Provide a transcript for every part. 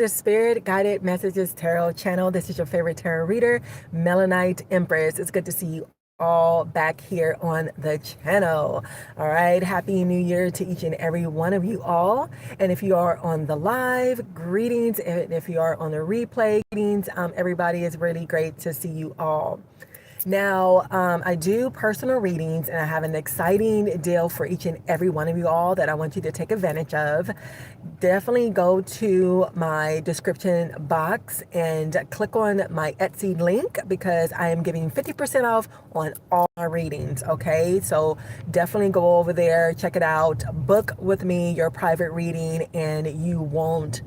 The Spirit Guided Messages Tarot channel. This is your favorite tarot reader, Melanite Empress. It's good to see you all back here on the channel. All right, happy new year to each and every one of you all. And if you are on the live, greetings. And if you are on the replay, greetings. Everybody, is really great to see you all. Now, I do personal readings, and I have an exciting deal for each and every one of you all that I want you to take advantage of. Definitely go to my description box and click on my Etsy link, because I am giving 50% off on all my readings. Okay, so definitely go over there, check it out, book with me your private reading, and you won't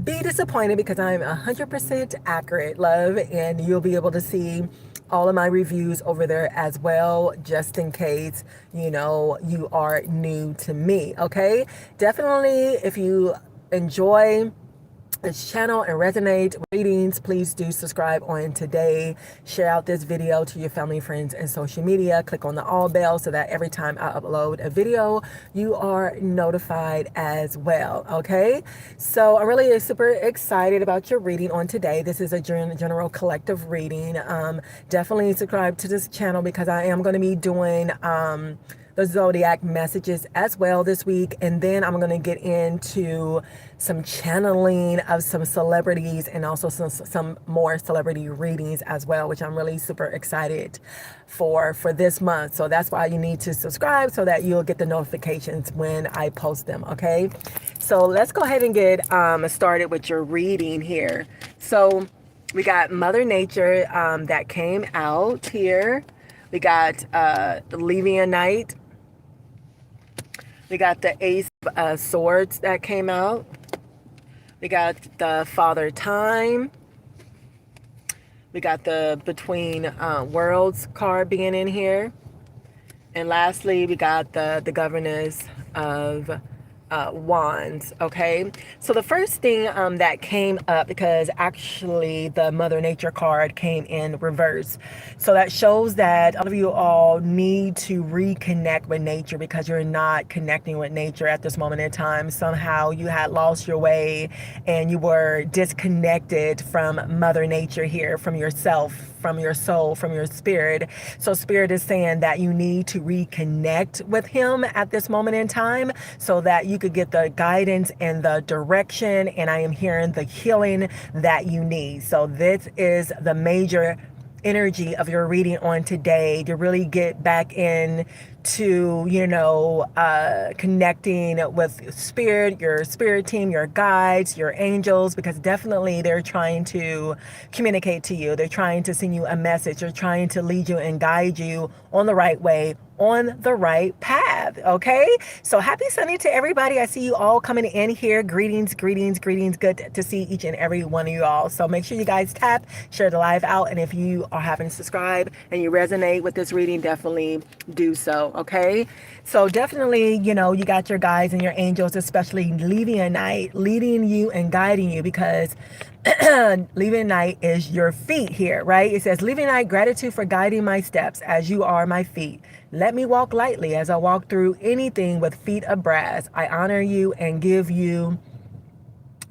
be disappointed, because I'm 100% accurate, love, and you'll be able to see all of my reviews over there as well, just in case, you are new to me. Okay, definitely, if you enjoy this channel and resonate readings, please do subscribe on today. Share out this video to your family, friends, and social media. Click on the all bell so that every time I upload a video, you are notified as well. Okay, so I'm really super excited about your reading on today. This is a general collective reading. Definitely subscribe to this channel, because I am going to be doing the Zodiac messages as well this week. And then I'm going to get into some channeling of some celebrities, and also some more celebrity readings as well, which I'm really super excited for this month. So that's why you need to subscribe, so that you'll get the notifications when I post them. Okay, so let's go ahead and get started with your reading here. So we got Mother Nature that came out here. We got the Levianite. We got the Ace of Swords that came out. We got the Father Time. We got the Between Worlds card being in here. And lastly, we got the Governess of Wands. Okay, so the first thing that came up, because actually the Mother Nature card came in reverse, so that shows that all of you all need to reconnect with nature, because you're not connecting with nature at this moment in time. Somehow you had lost your way, and you were disconnected from Mother Nature here, from yourself, from your soul, from your spirit. So spirit is saying that you need to reconnect with him at this moment in time, so that you could get the guidance and the direction, and I am hearing the healing that you need. So this is the major energy of your reading on today, to really get back in to connecting with spirit, your spirit team, your guides, your angels, because definitely they're trying to communicate to you. They're trying to send you a message. They're trying to lead you and guide you on the right way, on the right path. Okay, so happy Sunday to everybody. I see you all coming in here. Greetings, greetings, greetings. Good to see each and every one of you all. So make sure you guys tap, share the live out, and if you are having subscribe and you resonate with this reading, definitely do so. Okay, so definitely, you got your guides and your angels, especially Levianite, leading you and guiding you, because Levianite is your feet here, right? It says, Levianite, gratitude for guiding my steps as you are my feet. Let me walk lightly as I walk through anything with feet of brass. I honor you and give you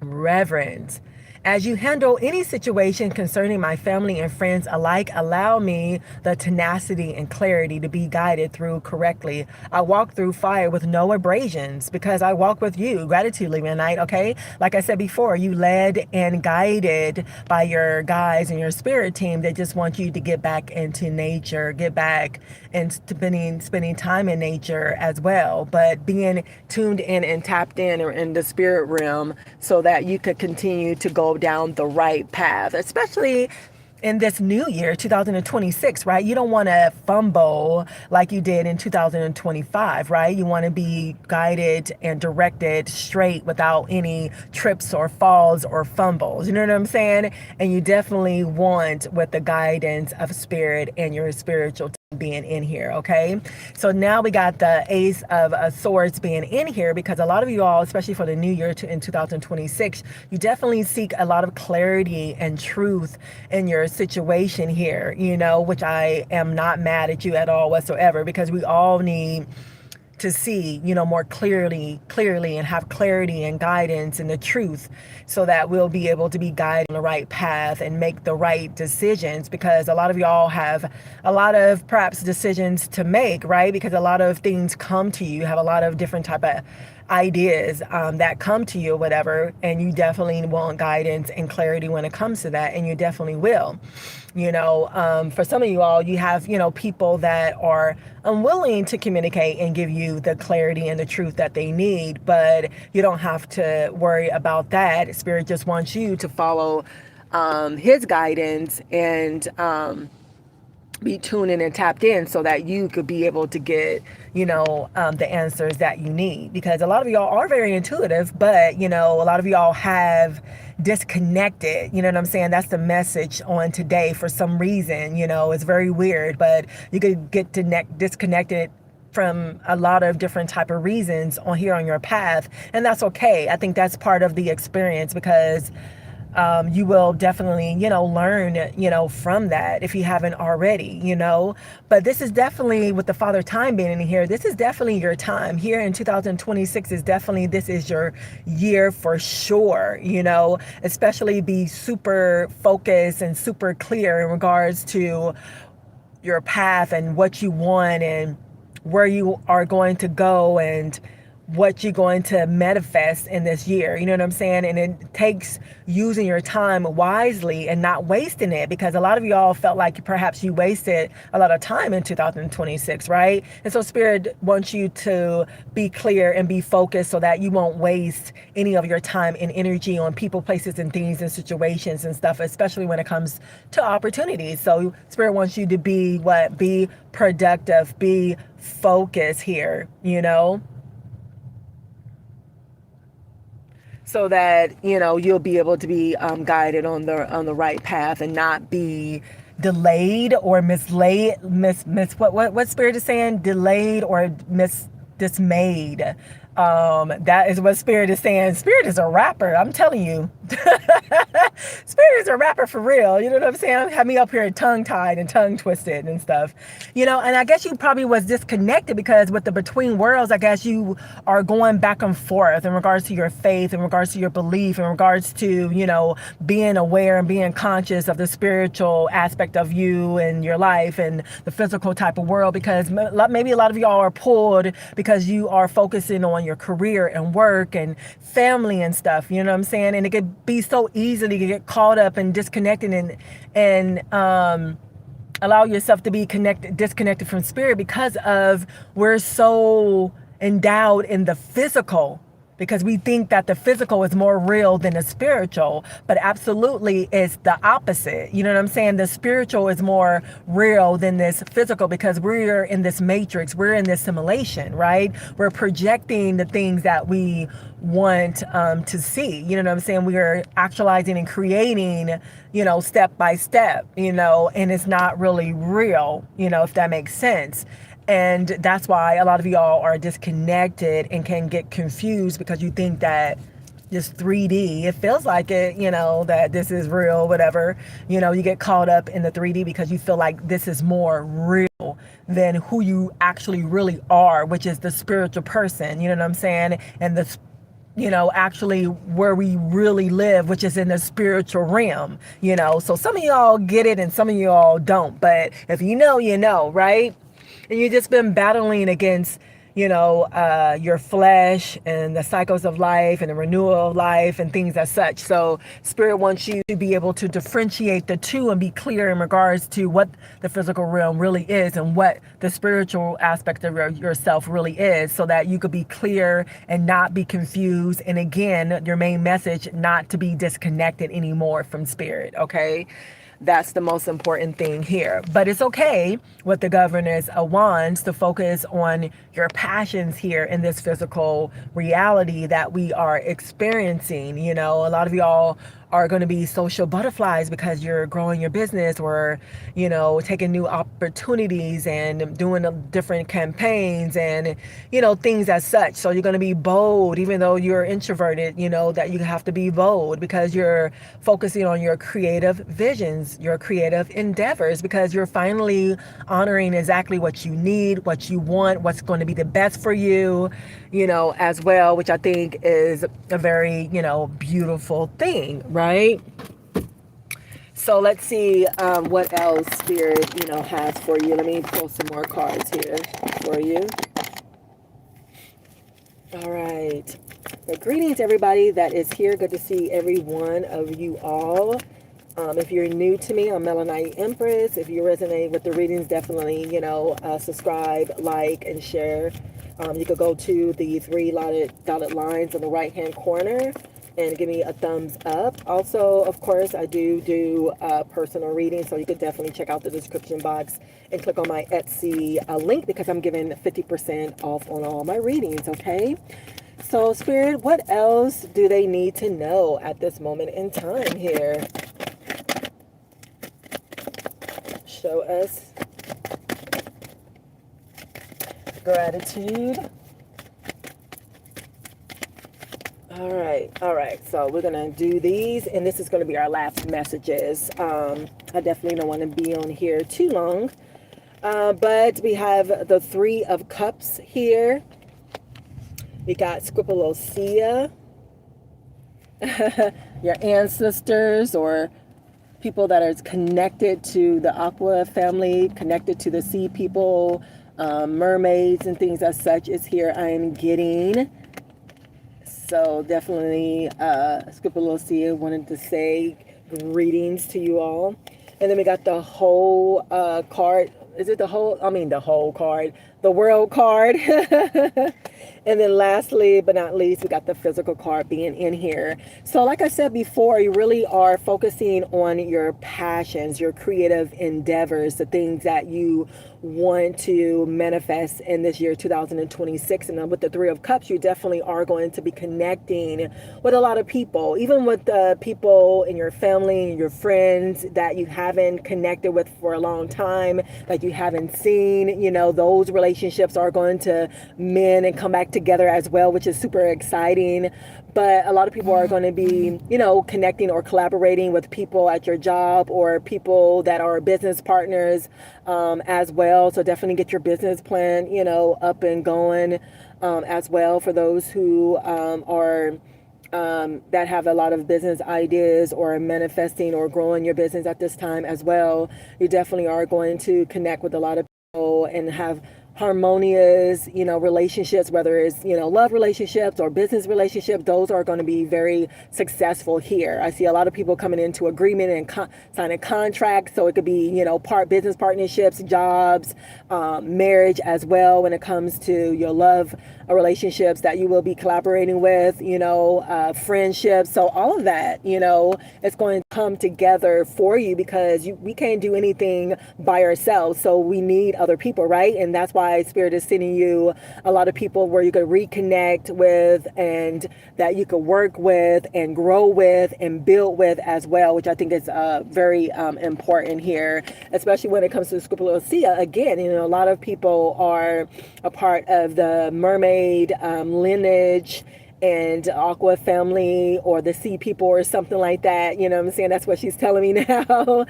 reverence. As you handle any situation concerning my family and friends alike, allow me the tenacity and clarity to be guided through correctly. I walk through fire with no abrasions, because I walk with you. Gratitude, Levianite. Okay, like I said before, you led and guided by your guides and your spirit team. They just want you to get back into nature, get back and spending time in nature as well, but being tuned in and tapped in the spirit realm, so that you could continue to go down the right path, especially in this new year, 2026, right? You don't want to fumble like you did in 2025, right? You want to be guided and directed straight without any trips or falls or fumbles. You know what I'm saying? And you definitely want with the guidance of spirit and your spiritual being in here. Okay, so now we got the Ace of Swords being in here, because a lot of you all, especially for the new year in 2026, you definitely seek a lot of clarity and truth in your situation here, which I am not mad at you at all whatsoever, because we all need to see, more clearly and have clarity and guidance and the truth, so that we'll be able to be guided on the right path and make the right decisions, because a lot of y'all have a lot of perhaps decisions to make, right? Because a lot of things come to you. You have a lot of different type of ideas that come to you or whatever, and you definitely want guidance and clarity when it comes to that, and you definitely will. For some of you all, you have, people that are unwilling to communicate and give you the clarity and the truth that they need, but you don't have to worry about that. Spirit just wants you to follow his guidance and be tuned in and tapped in, so that you could be able to get, the answers that you need. Because a lot of y'all are very intuitive, but, a lot of y'all have disconnected. You know what I'm saying? That's the message on today for some reason. It's very weird, but you could get disconnected from a lot of different type of reasons on here on your path. And that's okay. I think that's part of the experience, because you will definitely, learn, from that if you haven't already, But this is definitely, with the Father Time being in here, this is definitely your time. Here in 2026 this is your year for sure, Especially be super focused and super clear in regards to your path and what you want and where you are going to go and what you're going to manifest in this year. You know what I'm saying? And it takes using your time wisely and not wasting it, because a lot of y'all felt like perhaps you wasted a lot of time in 2026, right? And so Spirit wants you to be clear and be focused, so that you won't waste any of your time and energy on people, places, and things and situations and stuff, especially when it comes to opportunities. So Spirit wants you to be Be productive, be focused here, so that you'll be able to be guided on the right path and not be delayed or mislaid. What Spirit is saying? Delayed or dismayed. That is what Spirit is saying. Spirit is a rapper, I'm telling you. Spirit is a rapper for real. You know what I'm saying? Have me up here tongue tied and tongue twisted and stuff. And I guess you probably was disconnected, because with the between worlds, I guess you are going back and forth in regards to your faith, in regards to your belief, in regards to, being aware and being conscious of the spiritual aspect of you and your life and the physical type of world, because maybe a lot of y'all are pulled because you are focusing on your career and work and family and stuff. You know what I'm saying? And it could be so easily to get caught up and disconnected and allow yourself to be disconnected from Spirit, because of we're so endowed in the physical, because we think that the physical is more real than the spiritual, but absolutely it's the opposite. You know what I'm saying? The spiritual is more real than this physical, because we're in this matrix, we're in this simulation, right? We're projecting the things that we want to see. You know what I'm saying? We are actualizing and creating, step by step, and it's not really real, if that makes sense. And that's why a lot of y'all are disconnected and can get confused, because you think that this 3D, it feels like it, that this is real, whatever. You get caught up in the 3D because you feel like this is more real than who you actually really are, which is the spiritual person. You know what I'm saying? And the actually where we really live, which is in the spiritual realm, So some of y'all get it and some of y'all don't. But if you know, right? And you've just been battling against, your flesh and the cycles of life and the renewal of life and things as such. So Spirit wants you to be able to differentiate the two and be clear in regards to what the physical realm really is and what the spiritual aspect of yourself really is, so that you could be clear and not be confused. And again, your main message, not to be disconnected anymore from Spirit. Okay. That's the most important thing here. But it's okay with the Governess of Wands to focus on your passions here in this physical reality that we are experiencing. A lot of y'all are going to be social butterflies because you're growing your business, or, taking new opportunities and doing different campaigns and, things as such. So you're going to be bold, even though you're introverted, that you have to be bold because you're focusing on your creative visions, your creative endeavors, because you're finally honoring exactly what you need, what you want, what's going to be the best for you, as well, which I think is a very, beautiful thing, right? So let's see what else Spirit, has for you. Let me pull some more cards here for you. All right. Well, greetings, everybody that is here. Good to see every one of you all. If you're new to me, I'm Melanite Empress. If you resonate with the readings, definitely, subscribe, like, and share. You could go to the three dotted lines on the right-hand corner and give me a thumbs up. Also, of course, I do personal readings, so you could definitely check out the description box and click on my Etsy link because I'm giving 50% off on all my readings, okay? So, Spirit, what else do they need to know at this moment in time here? Show us gratitude. All right. So we're going to do these, and this is going to be our last messages. I definitely don't want to be on here too long. But we have the Three of Cups here. We got Scripolosia, your ancestors or people that are connected to the Aqua family, connected to the sea people, mermaids and things as such is here I'm getting. So definitely Scripolosia wanted to say greetings to you all. And then we got the whole card. Is it the whole? I mean the whole card. The world card. And then lastly, but not least, we got the physical card being in here. So like I said before, you really are focusing on your passions, your creative endeavors, the things that you want to manifest in this year 2026. And then with the Three of Cups, you definitely are going to be connecting with a lot of people, even with the people in your family and your friends that you haven't connected with for a long time, that you haven't seen. Those relationships are going to mend and come back together as well, which is super exciting. But a lot of people are going to be, connecting or collaborating with people at your job or people that are business partners as well. So definitely get your business plan, up and going as well for those who are that have a lot of business ideas or manifesting or growing your business at this time as well. You definitely are going to connect with a lot of people and have harmonious, relationships, whether it's, love relationships or business relationships. Those are going to be very successful here. I see a lot of people coming into agreement and signing contracts. So it could be, business partnerships, jobs, marriage as well when it comes to your love relationships that you will be collaborating with, friendships. So all of that, it's going to come together for you because we can't do anything by ourselves. So we need other people, right? And that's why Spirit is sending you a lot of people where you can reconnect with and that you can work with and grow with and build with as well, which I think is very important here, especially when it comes to Scripolosia. Again, a lot of people are a part of the mermaid lineage and Aqua family or the sea people or something like that. You know what I'm saying? That's what she's telling me now,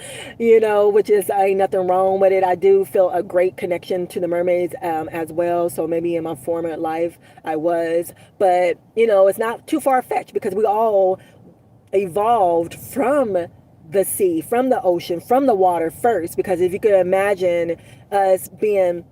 which is ain't nothing wrong with it. I do feel a great connection to the mermaids as well. So maybe in my former life I was, but it's not too far-fetched because we all evolved from the sea, from the ocean, from the water first. Because if you could imagine us being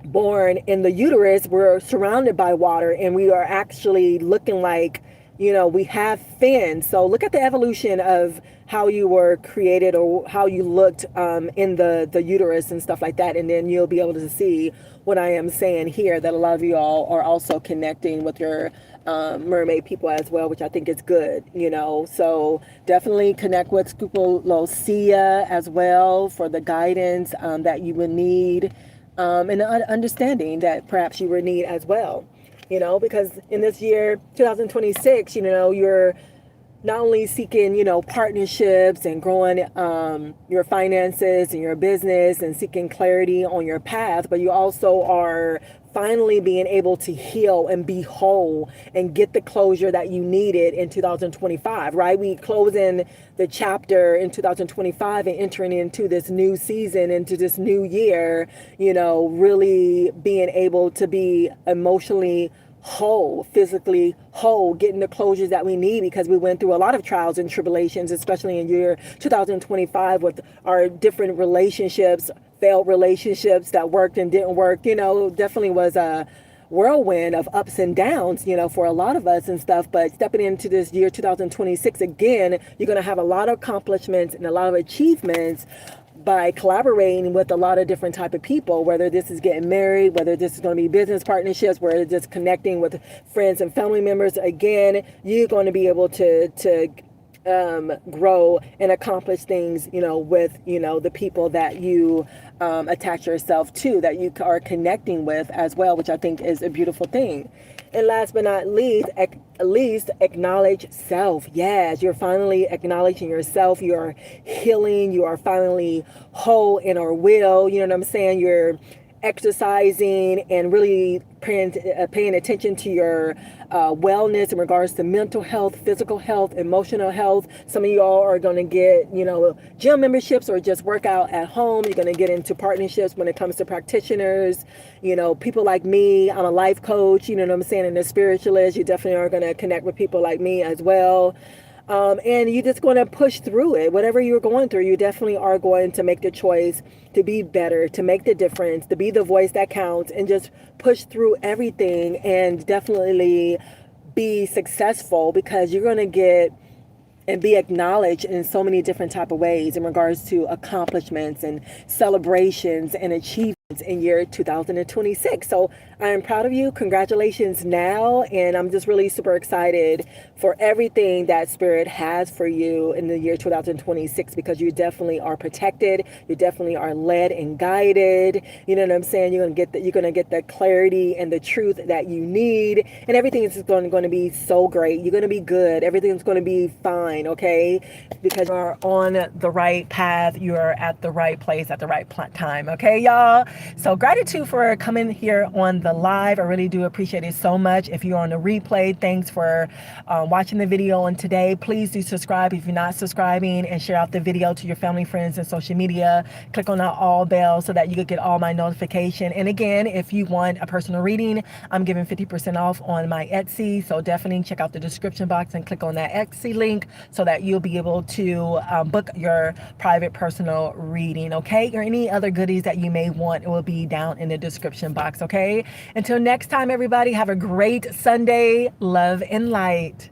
born in the uterus, we're surrounded by water and we are actually looking like, we have fins. So look at the evolution of how you were created or how you looked in the uterus and stuff like that. And then you'll be able to see what I am saying here, that a lot of you all are also connecting with your mermaid people as well, which I think is good, So definitely connect with Scripolosia as well for the guidance that you would need. And the understanding that perhaps you would need as well, because in this year, 2026, you're not only seeking, you know, partnerships and growing your finances and your business and seeking clarity on your path, but you also are finally being able to heal and be whole and get the closure that you needed in 2025, right? We close in the chapter in 2025 and entering into this new season, into this new year, you know, really being able to be emotionally whole, physically whole, getting the closures that we need, because we went through a lot of trials and tribulations, especially in year 2025 with our different relationships, failed relationships that worked and didn't work. You know, definitely was a whirlwind of ups and downs, you know, for a lot of us and stuff. But stepping into this year 2026 again, you're going to have a lot of accomplishments and a lot of achievements by collaborating with a lot of different type of people, whether this is getting married, whether this is going to be business partnerships, whether it's just connecting with friends and family members. Again, you're going to be able to grow and accomplish things, you know, with, you know, the people that you attach yourself to, that you are connecting with as well, which I think is a beautiful thing. And last but not least, acknowledge self. Yes, you're finally acknowledging yourself. You're healing. You are finally whole in our will. You know what I'm saying? You're exercising and really paying attention to your wellness in regards to mental health, physical health, emotional health. Some of y'all are going to get, you know, gym memberships or just work out at home. You're going to get into partnerships when it comes to practitioners, you know, people like me. I'm a life coach, you know what I'm saying, and a spiritualist. You definitely are going to connect with people like me as well. And you're just going to push through it. Whatever you're going through, you definitely are going to make the choice to be better, to make the difference, to be the voice that counts, and just push through everything and definitely be successful, because you're going to get and be acknowledged in so many different type of ways in regards to accomplishments and celebrations and achievements in year 2026. So I am proud of you. Congratulations now. And I'm just really super excited for everything that Spirit has for you in the year 2026, because you definitely are protected. You definitely are led and guided. You know what I'm saying? You're going to get the clarity and the truth that you need, and everything is going to be so great. You're going to be good. Everything's going to be fine. Okay? Because you are on the right path. You are at the right place at the right time. Okay, y'all? So gratitude for coming here on the live. I really do appreciate it so much. If you're on the replay, thanks for watching the video on today. Please do subscribe if you're not subscribing, and share out the video to your family, friends, and social media. Click on that all bell so that you can get all my notification. And again, if you want a personal reading, I'm giving 50% off on my Etsy. So definitely check out the description box and click on that Etsy link so that you'll be able to book your private personal reading. Okay? Or any other goodies that you may want, it will be down in the description box. Okay? Until next time, everybody, have a great Sunday. Love and light.